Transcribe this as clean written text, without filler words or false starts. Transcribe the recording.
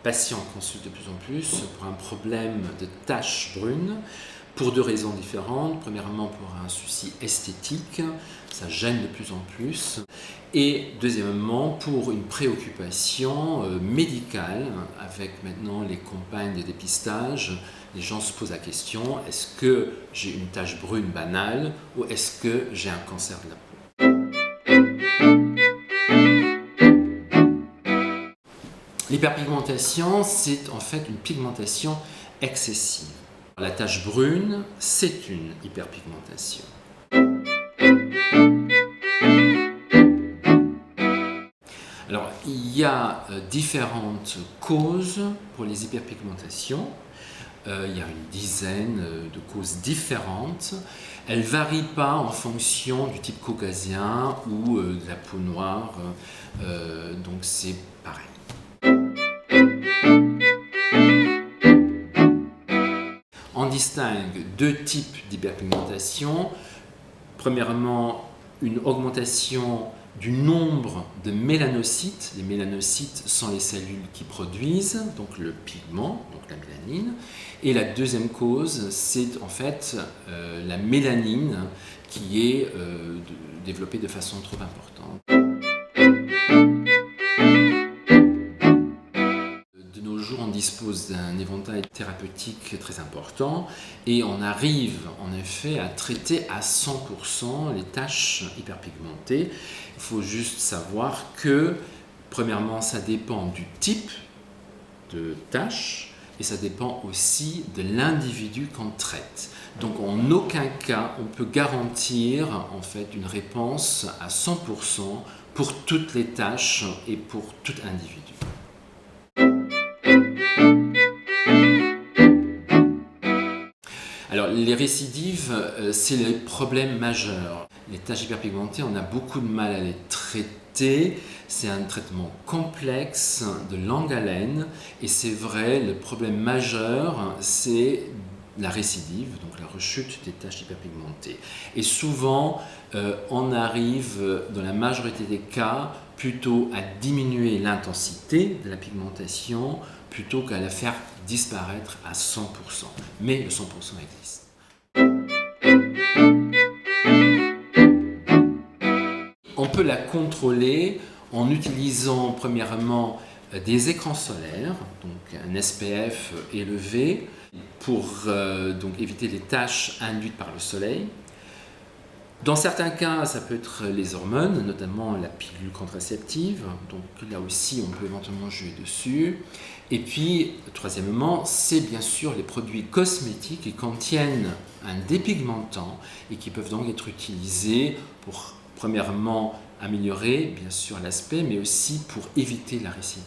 patients consultent de plus en plus pour un problème de taches brunes, pour deux raisons différentes. Premièrement, pour un souci esthétique, ça gêne de plus en plus. Et deuxièmement, pour une préoccupation médicale, avec maintenant les campagnes de dépistage, les gens se posent la question, est-ce que j'ai une tache brune banale ou est-ce que j'ai un cancer de la peau? L'hyperpigmentation, c'est en fait une pigmentation excessive. La tache brune, c'est une hyperpigmentation. Alors, il y a différentes causes pour les hyperpigmentations. Il y a une dizaine de causes différentes. Elles ne varient pas en fonction du type caucasien ou de la peau noire, donc c'est pareil. On distingue deux types d'hyperpigmentation. Premièrement, une augmentation du nombre de mélanocytes. Les mélanocytes sont les cellules qui produisent donc le pigment, donc la mélanine. Et la deuxième cause, c'est en fait la mélanine qui est développée de façon trop importante. De nos jours, on dispose d'un éventail thérapeutique très important et on arrive en effet à traiter à 100% les taches hyperpigmentées. Il faut juste savoir que, premièrement, ça dépend du type de tache et ça dépend aussi de l'individu qu'on traite. Donc, en aucun cas, on peut garantir en fait une réponse à 100% pour toutes les taches et pour tout individu. Alors, les récidives, c'est le problème majeur. Les taches hyperpigmentées, on a beaucoup de mal à les traiter. C'est un traitement complexe, de longue haleine. Et c'est vrai, le problème majeur, c'est la récidive, donc la rechute des taches hyperpigmentées. Et souvent, on arrive, dans la majorité des cas, plutôt à diminuer l'intensité de la pigmentation plutôt qu'à la faire disparaître à 100%. Mais le 100% existe. On peut la contrôler en utilisant premièrement des écrans solaires, donc un SPF élevé, pour donc éviter les taches induites par le soleil. Dans certains cas, ça peut être les hormones, notamment la pilule contraceptive, donc là aussi on peut éventuellement jouer dessus. Et puis, troisièmement, c'est bien sûr les produits cosmétiques qui contiennent un dépigmentant et qui peuvent donc être utilisés pour, premièrement, améliorer bien sûr l'aspect, mais aussi pour éviter la récidive.